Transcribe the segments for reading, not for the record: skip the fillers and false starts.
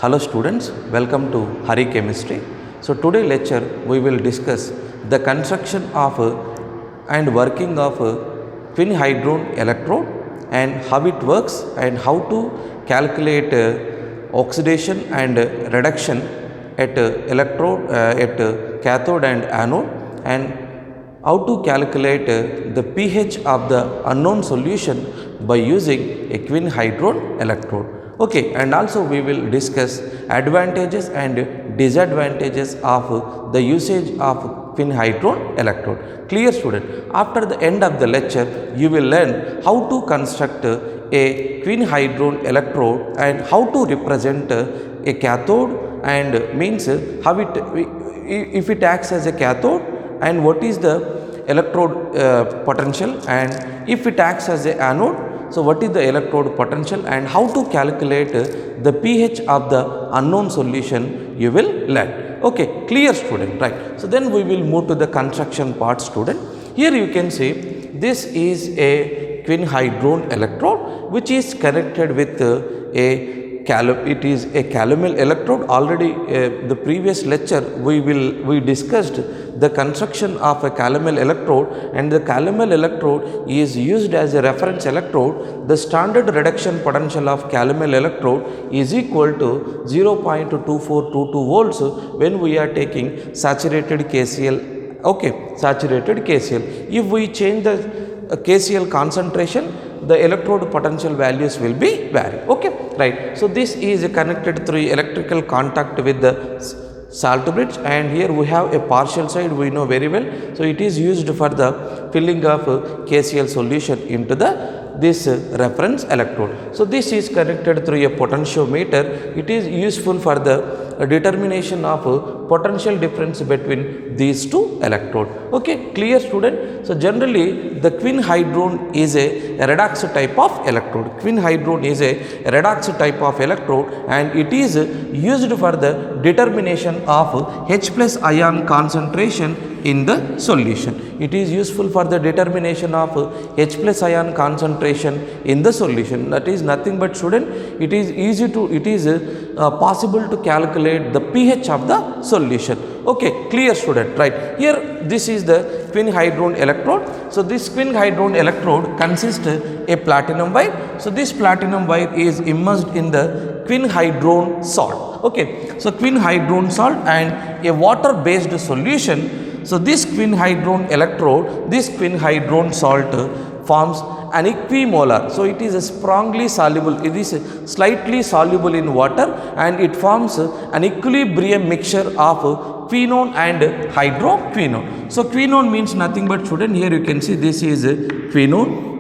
Hello students, welcome to Hari Chemistry. So today lecture we will discuss the construction of and working of QuinHydrone electrode and how it works and how to calculate oxidation and reduction at electrode at cathode and anode, and how to calculate the pH of the unknown solution by using a QuinHydrone electrode. Okay, and also we will discuss advantages and disadvantages of the usage of QuinHydrone electrode. Clear student? After the end of the lecture, you will learn how to construct a QuinHydrone electrode and how to represent a cathode, and means how it, if it acts as a cathode, and what is the electrode potential, and if it acts as a anode, so what is the electrode potential, and how to calculate the pH of the unknown solution you will learn. Okay, clear student, right? So then we will move to the construction part student. Here you can see this is a QuinHydrone electrode which is connected with it is a calomel electrode. Already the previous lecture we discussed the construction of a calomel electrode, and the calomel electrode is used as a reference electrode. The standard reduction potential of calomel electrode is equal to 0.2422 volts when we are taking saturated KCl. Okay, saturated KCl. If we change the KCl concentration, the electrode potential values will be vary. Okay, right. So this is connected through electrical contact with the salt bridge, and here we have a partial side, we know very well. So it is used for the filling of KCl solution into this reference electrode. So this is connected through a potentiometer. It is useful for the determination of potential difference between these two electrodes. Okay, clear student? So generally the QuinHydrone is a redox type of electrode. QuinHydrone is a redox type of electrode, and it is used for the determination of H plus ion concentration in the solution. It is useful for the determination of H plus ion concentration in the solution. That is nothing but student, it is possible to calculate the pH of the solution. Okay, clear student, right? Here this is the QuinHydrone electrode. So this QuinHydrone electrode consists a platinum wire. So this platinum wire is immersed in the QuinHydrone salt. Okay, so QuinHydrone salt and a water based solution. So this QuinHydrone electrode, this QuinHydrone salt forms an equimolar. So it is a strongly soluble, it is slightly soluble in water, and it forms an equilibrium mixture of quinone and hydroquinone. So quinone means nothing but student, here you can see this is quinone,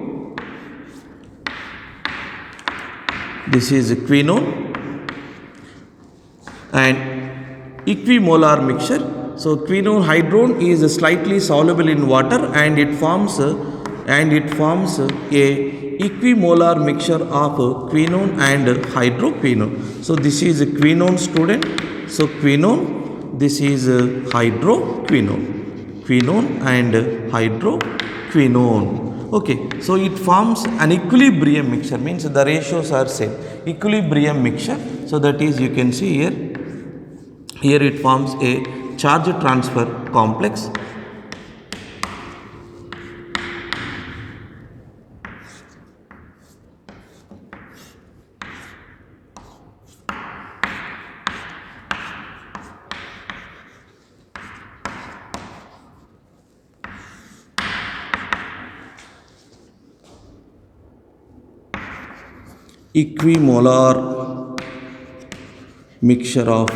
this is quinone and equimolar mixture. So quinone hydrone is slightly soluble in water, and it forms a equimolar mixture of quinone and hydroquinone. So this is quinone student. So quinone, this is hydroquinone, quinone and hydroquinone. Okay, so it forms an equilibrium mixture, means the ratios are same, equilibrium mixture. So that is, you can see here it forms a charge transfer complex. Equimolar mixture of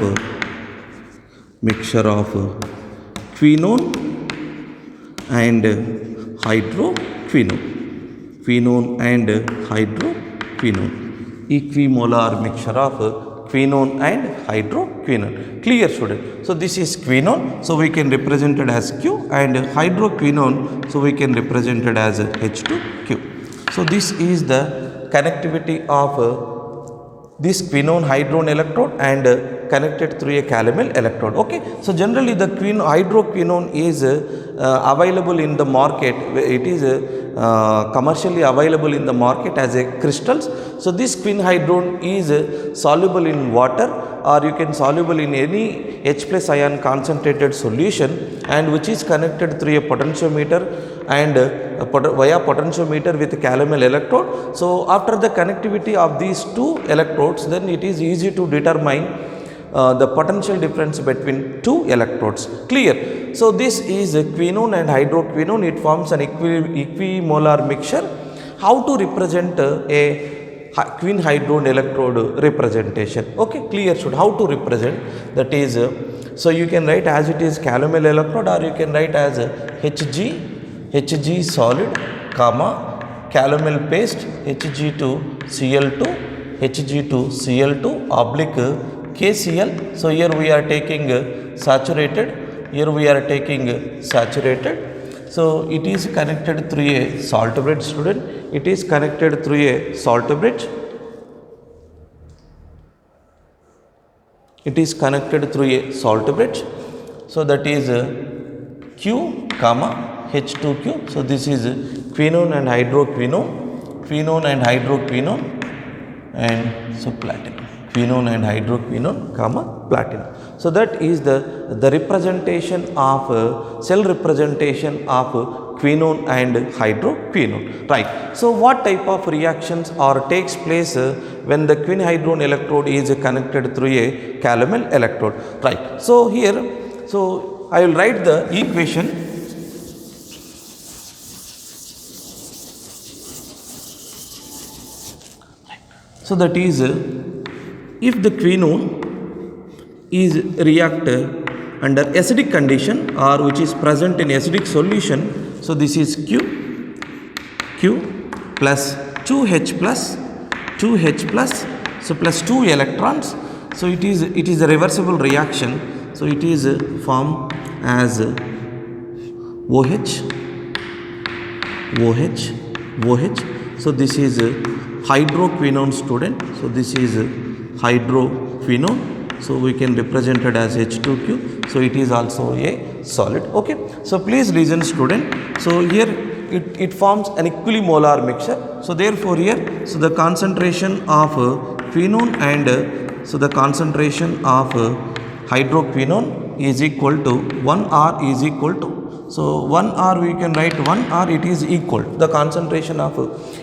quinone and hydroquinone, quinone and hydroquinone, equimolar mixture of quinone and hydroquinone. Clear student? So this is quinone, so we can represent it as Q, and hydroquinone, so we can represent it as H2Q. So this is the connectivity of this quinone hydrone electrode and connected through a calomel electrode. Okay, so generally the hydroquinone is available in the market. It is commercially available in the market as a crystals. So this QuinHydrone is soluble in water or you can soluble in any H plus ion concentrated solution, and which is connected through a potentiometer and via potentiometer with calomel electrode. So after the connectivity of these two electrodes, then it is easy to determine the potential difference between two electrodes. Clear? So this is quinone and hydroquinone. It forms an equimolar mixture. How to represent a QuinHydrone electrode representation? Okay, clear. Should how to represent, that is so you can write as it is calomel electrode, or you can write as Hg solid comma calomel paste Hg2Cl2 Hg2Cl2 oblique KCl. So here we are taking saturated, So it is connected through a salt bridge, student. It is connected through a salt bridge. So that is Q comma H2Q. So this is quinone and hydroquinone, and so platinum. Quinone and hydroquinone comma platinum. So that is the representation of cell representation of quinone and hydroquinone, right? So what type of reactions or takes place when the QuinHydrone electrode is connected through a calomel electrode, right? So here, so I will write the equation. So that is if the quinone is react under acidic condition, or which is present in acidic solution, so this is Q plus 2H plus, so plus 2 electrons. So it is a reversible reaction. So it is formed as OH. So this is hydroquinone, student. So this is hydroquinone. So we can represent it as H2Q. So it is also a solid. Okay. So please listen, student. So here it forms an equimolar mixture. So therefore here, so the concentration of quinone and so the concentration of hydroquinone is equal to 1R is equal to, so 1R we can write 1R, it is equal. The concentration of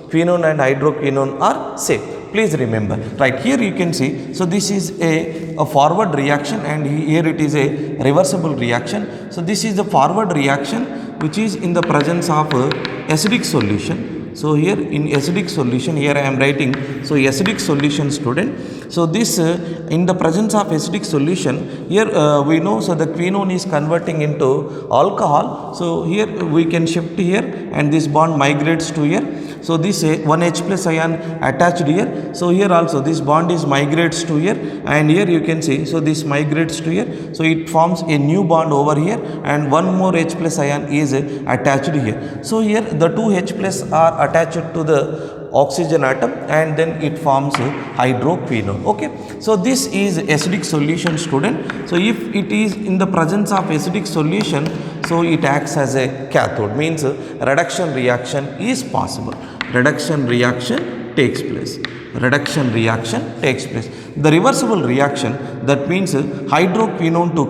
quinone and hydroquinone are same. Please remember, right here you can see, so this is a forward reaction, and here it is a reversible reaction. So this is the forward reaction which is in the presence of acidic solution. So here in acidic solution, here I am writing, so acidic solution, student. So this in the presence of acidic solution, here we know, so the quinone is converting into alcohol. So here we can shift here, and this bond migrates to here. So this one H plus ion attached here. So here also this bond is migrates to here, and here you can see, so this migrates to here. So it forms a new bond over here, and one more H plus ion is attached here. So here the two H plus are attached to the oxygen atom, and then it forms hydroquinone. Okay. So this is acidic solution, student. So if it is in the presence of acidic solution, so it acts as a cathode, means reduction reaction is possible. Reduction reaction takes place. The reversible reaction, that means hydroquinone to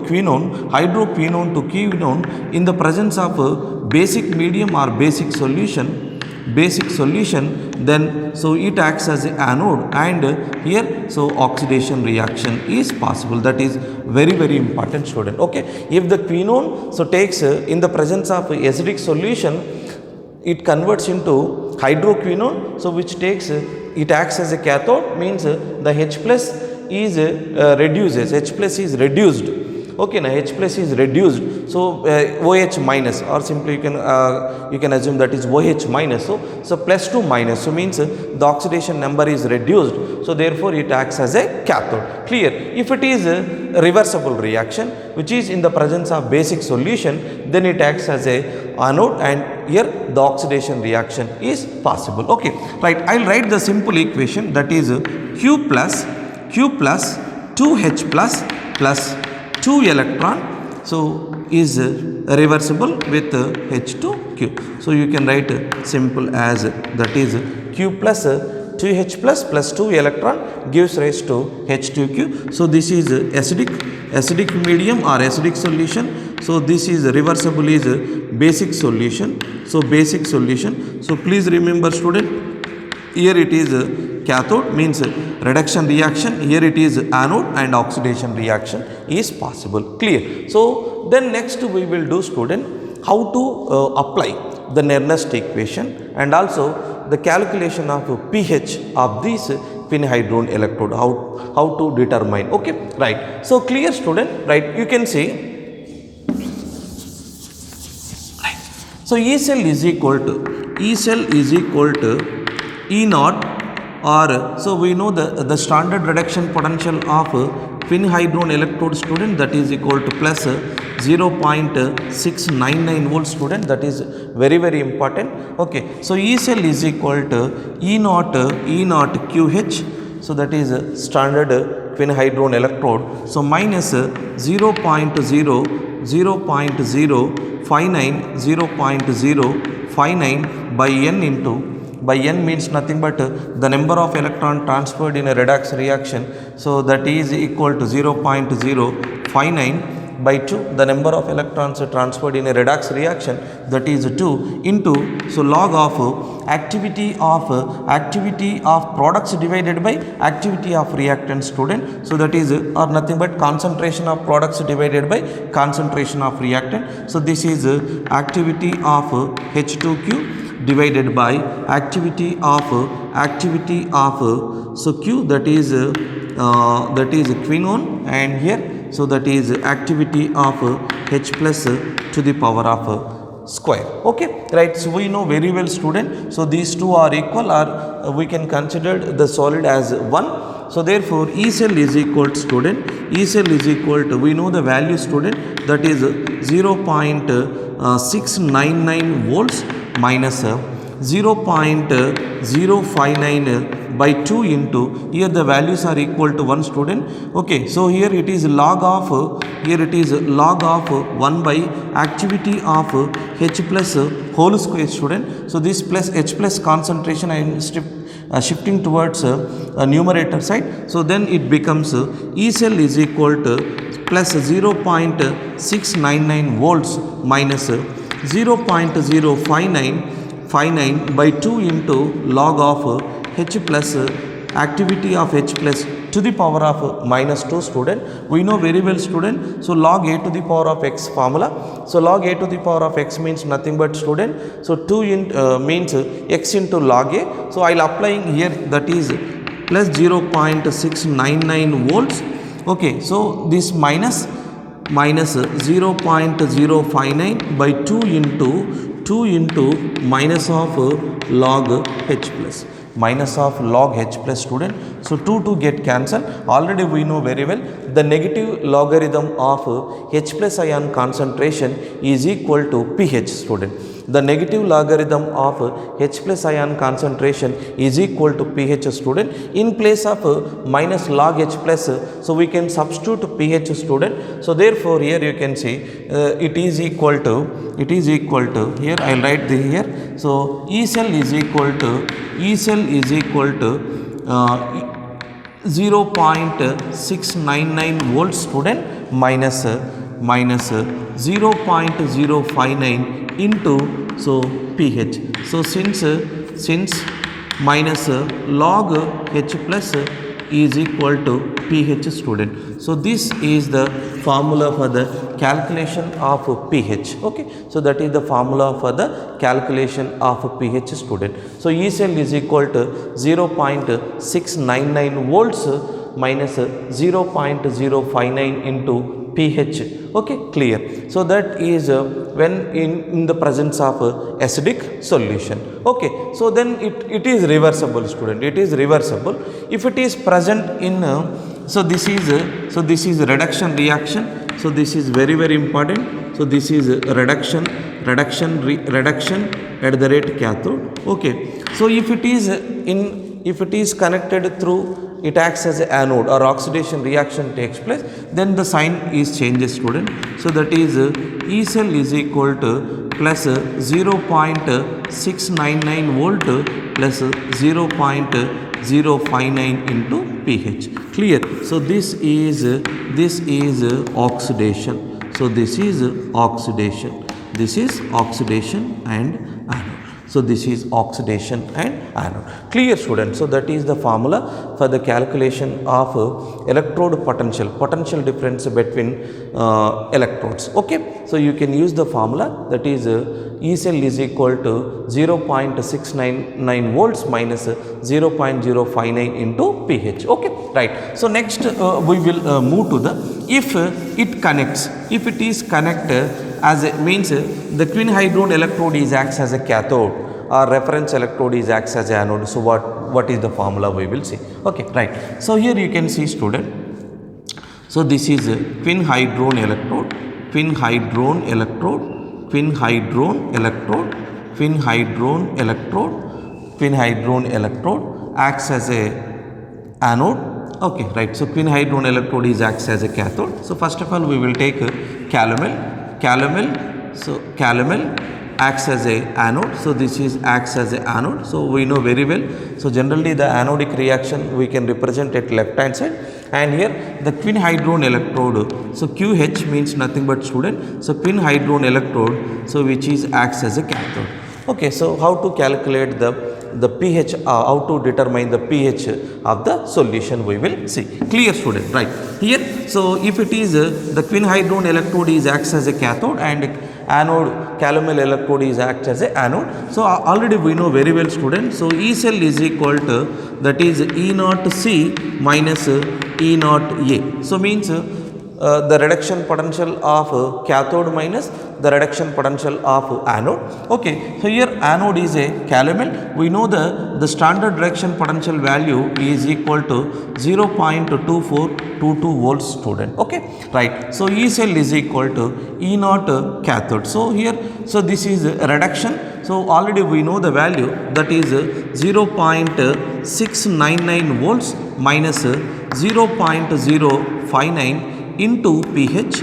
quinone in the presence of basic medium or basic solution, then so it acts as an anode, and here so oxidation reaction is possible. That is very, very important, student. Okay. If the quinone so takes in the presence of acidic solution, it converts into hydroquinone, so which takes it acts as a cathode, means the H plus is reduced. Okay, now H plus is reduced, so OH minus, or simply you can assume that is OH minus. So plus to minus, so means the oxidation number is reduced, so therefore it acts as a cathode. Clear? If it is a reversible reaction which is in the presence of basic solution, then it acts as a anode, and here the oxidation reaction is possible. Okay, right. I'll write the simple equation, that is Q plus 2H plus 2 electron, so is reversible with H2Q. So you can write simple as, that is Q plus 2H plus 2 electron gives rise to H2Q. So this is acidic medium or acidic solution. So this is reversible is basic solution. So basic solution. So please remember student, here it is cathode means reduction reaction, here it is anode and oxidation reaction is possible. Clear? So then next we will do student how to apply the Nernst equation and also the calculation of pH of this QuinHydrone electrode, how to determine. Okay, right. So clear student, right? You can see, right. So E cell is equal to E naught, or so we know the standard reduction potential of QuinHydrone electrode student, that is equal to plus 0.699 volts student, that is very important. Okay, so E cell is equal to E naught QH, so that is standard QuinHydrone electrode, so minus 0.059 by N into, by N means nothing but the number of electron transferred in a redox reaction, so that is equal to 0.059 by 2, the number of electrons transferred in a redox reaction, that is 2 into, so log of activity of products divided by activity of reactant student, so that is or nothing but concentration of products divided by concentration of reactant. So this is activity of H2Q divided by activity of so Q, that is quinone, and here, so that is activity of H plus to the power of square. Okay, right. So we know very well student, so these two are equal, or we can consider the solid as 1. So therefore E cell is equal to student, E cell is equal to, we know the value student, that is 0.699 volts minus 0.059 by 2 into, here the values are equal to 1 student. Okay, so here it is log of 1 by activity of H plus whole square student. So this plus H plus concentration I am shifting towards numerator side. So then it becomes E cell is equal to plus 0.699 volts minus 0.059 by 2 into log of H plus activity of H plus to the power of minus 2 student. We know very well student, so log a to the power of x formula. So log a to the power of x means nothing but student, so 2 means x into log a. So I will applying here, that is plus 0.699 volts. Okay, so this minus 0.059 by 2 into minus of log H plus, minus of log H plus student. So 2 get cancelled. Already we know very well the negative logarithm of H plus ion concentration is equal to pH student. The negative logarithm of H plus ion concentration is equal to pH student. In place of minus log H plus, so we can substitute pH student. So therefore here you can see it is equal to, here I will write the here. So E cell is equal to 0.699 volts student minus 0.059 into so pH. So since minus log H plus is equal to pH student. So this is the formula for the calculation of pH. Okay, so that is the formula for the calculation of pH student. So E cell is equal to 0.699 volts minus 0.059 into pH. Okay, clear. So that is when in the presence of acidic solution. Okay, so then it is reversible student, it is reversible if it is present in so this is reduction reaction. So this is very important. So this is reduction at the rate cathode. Okay, so if it is in if it is connected through, it acts as an anode or oxidation reaction takes place, then the sign is changes, student. So that is E cell is equal to plus 0.699 volt plus 0.059 into pH. Clear? So this is oxidation. So this is oxidation. This is oxidation and anode. So this is oxidation and anode. Clear, students? So that is the formula for the calculation of electrode potential difference between electrodes. Okay. So you can use the formula, that is E cell is equal to 0.699 volts minus 0.059 into pH. Okay. Right. So next we will move to the, if it connects, if it is connected as a means the QuinHydrone electrode is acts as a cathode or reference electrode is acts as a anode. So what is the formula we will see. Okay, right. So here you can see, student. So this is a QuinHydrone electrode, QuinHydrone electrode, QuinHydrone electrode, QuinHydrone electrode, QuinHydrone electrode acts as a anode. Okay, right. So QuinHydrone electrode is acts as a cathode. So first of all we will take calomel. So calomel acts as a anode. So this is acts as a anode. So we know very well. So generally the anodic reaction we can represent at left hand side, and here the QuinHydrone electrode. So QH means nothing but, student. So QuinHydrone electrode, so which is acts as a cathode. Okay, so how to calculate the pH, how to determine the pH of the solution we will see. Clear, student? Right. Here, so if it is the QuinHydrone electrode is acts as a cathode and anode calomel electrode is acts as a anode. So already we know very well, student. So E cell is equal to, that is E naught C minus E naught A. So means the reduction potential of cathode minus the reduction potential of anode. Okay, so here anode is a calomel. We know the standard reduction potential value is equal to 0.2422 volts, student. Okay, right. So E cell is equal to E naught cathode. So here, so this is reduction. So already we know the value, that is 0.699 volts minus 0.059 into pH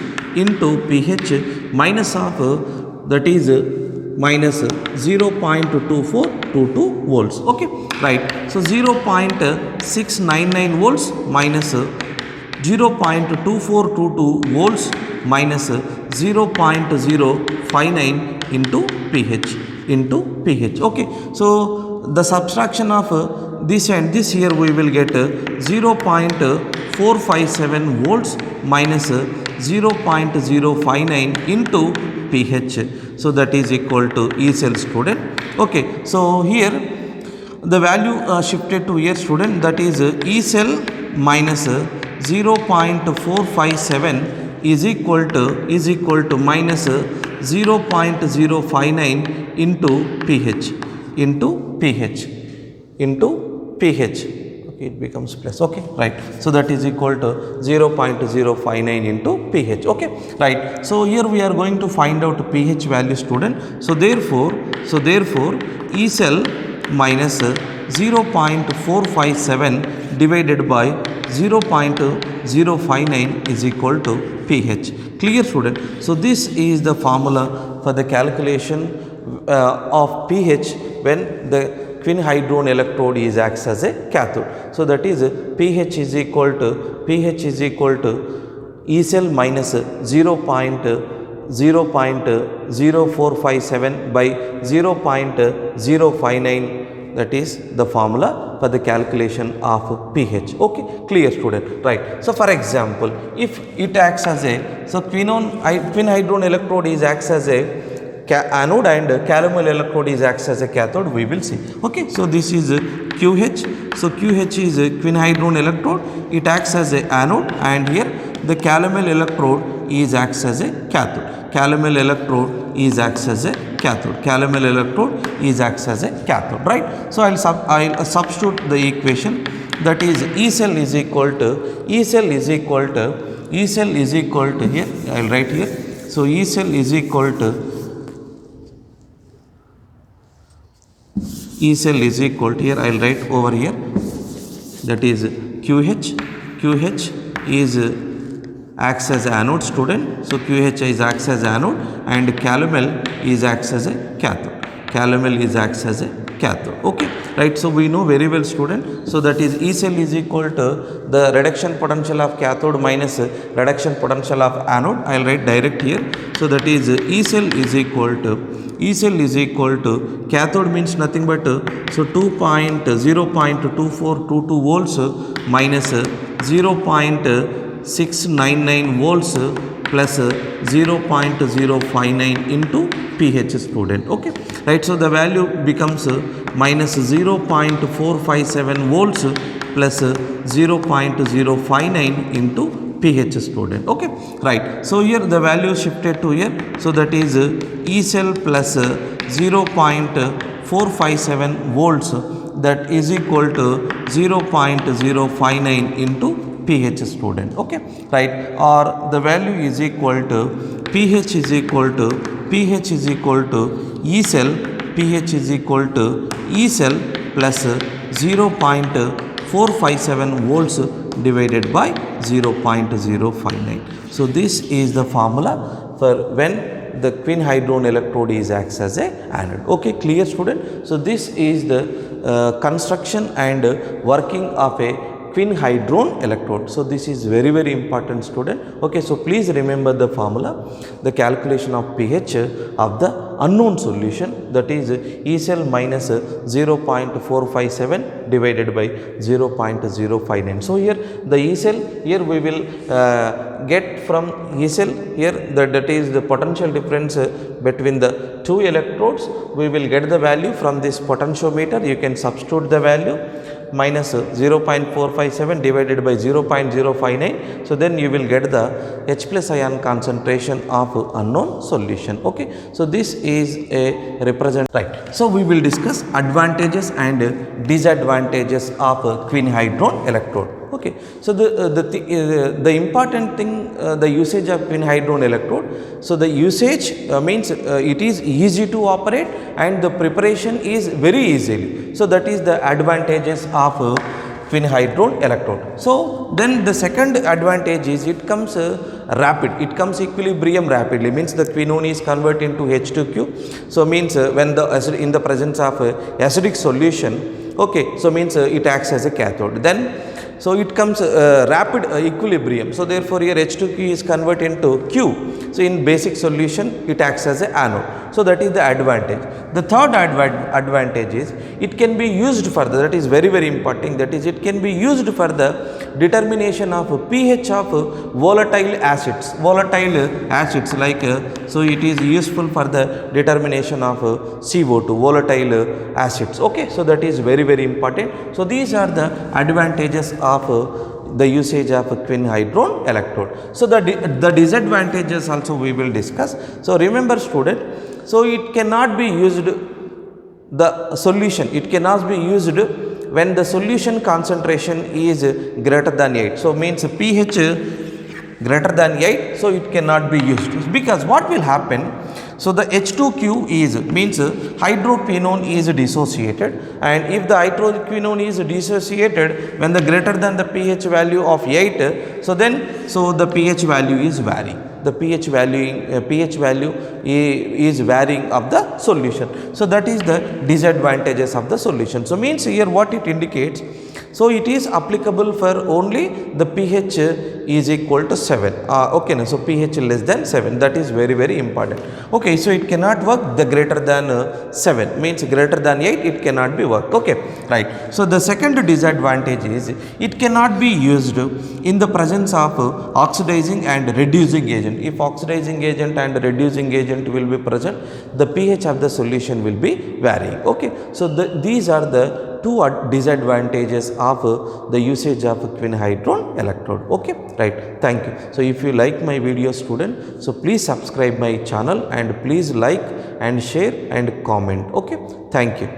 minus of that is minus 0.2422 volts. Okay, right. So 0.699 volts minus 0.2422 volts minus 0.059 into pH. Okay, so the subtraction of this and this, here we will get 0.457 volts minus 0.059 into pH. So that is equal to E cell, student. Okay, so here the value shifted to here, student, that is E cell minus 0.457 is equal to minus 0.059 into pH. Okay, it becomes plus. Okay, right. So that is equal to 0.059 into pH. Okay, right. So here we are going to find out pH value, student. So therefore E cell minus 0.457 divided by 0.059 is equal to pH. Clear, student? So this is the formula for the calculation of pH when the QuinHydrone electrode is acts as a cathode. So that is pH is equal to E cell minus 0.0457 by 0.059. That is the formula for the calculation of pH. Okay, clear, student? Right. So for example, if it acts as a, so QuinHydrone electrode is acts as a anode and calomel electrode is acts as a cathode, we will see. Okay, so this is QH. So QH is a QuinHydrone electrode, it acts as a anode, and here the calomel electrode is acts as a cathode. Calomel electrode is acts as a cathode. Calomel electrode is acts as a cathode, right? So I'll substitute the equation, that is E cell is equal to here, I'll write here. So E cell is equal to E cell is equal to, here I will write over here, that is QH is acts as anode, student. So QH is acts as anode and calomel is acts as a cathode. Calomel is acts as a cathode. Okay, right. So we know very well, student. So that is E cell is equal to the reduction potential of cathode minus reduction potential of anode. I will write direct here. So that is E cell is equal to cathode means nothing but so 0.2422 volts minus 0.699 volts plus 0.059 into pH, student. Okay, right. So the value becomes minus 0.457 volts plus 0.059 into pH, student. Okay, right. So here the value shifted to here. So that is E cell plus 0.457 volts, that is equal to 0.059 into pH, student. Okay, right. Or the value is equal to pH is equal to E cell, pH is equal to E cell plus 0.457 volts divided by 0.059. So this is the formula for when the QuinHydrone electrode is acts as a anode. Okay, clear, student? So this is the construction and working of a QuinHydrone electrode. So this is very, very important, student. Okay, so please remember the formula, the calculation of pH of the unknown solution, that is E cell minus 0.457 divided by 0.059. So here the E cell, here we will get from E cell here that is the potential difference between the two electrodes. We will get the value from this potentiometer. You can substitute the value minus 0.457 divided by 0.059. So then you will get the H plus ion concentration of unknown solution. Okay, so this is a represent, right. So we will discuss advantages and disadvantages of QuinHydrone electrode. Okay, so the important thing, the usage of QuinHydrone electrode. So the usage means it is easy to operate and the preparation is very easily. So that is the advantages of QuinHydrone electrode. So then the second advantage is it comes rapid, it comes equilibrium rapidly, means the quinone is converted into H2Q. So means when the acid in the presence of acidic solution, okay, so means it acts as a cathode. Then so it comes rapid equilibrium. So therefore here H2Q is converted into Q. So in basic solution it acts as a anode. So that is the advantage. The third advantage is it can be used further, that is very, very important, that is it can be used for the determination of pH of volatile acids like so it is useful for the determination of CO2, volatile acids. Okay, so that is very, very important. So these are the advantages of the usage of QuinHydrone electrode. So the disadvantages also we will discuss. So remember, student, so it cannot be used, the solution, it cannot be used when the solution concentration is greater than 8. So means pH greater than 8, so it cannot be used, because what will happen, so the H2Q is means hydroquinone is dissociated, and if the hydroquinone is dissociated when the greater than the pH value of 8, so then the pH value is varying. The pH value is varying of the solution. So that is the disadvantages of the solution. So means here what it indicates, so it is applicable for only the pH is equal to 7. Okay, so pH less than 7, that is very, very important. Okay, so it cannot work the greater than 7, means greater than 8 it cannot be worked. Okay, right. So the second disadvantage is it cannot be used in the presence of oxidizing and reducing agent. If oxidizing agent and reducing agent will be present, the pH of the solution will be varying. Okay, so these are the two disadvantages of the usage of QuinHydrone electrode. Okay, right. Thank you. So if you like my video, student, so please subscribe my channel and please like and share and comment. Okay, thank you.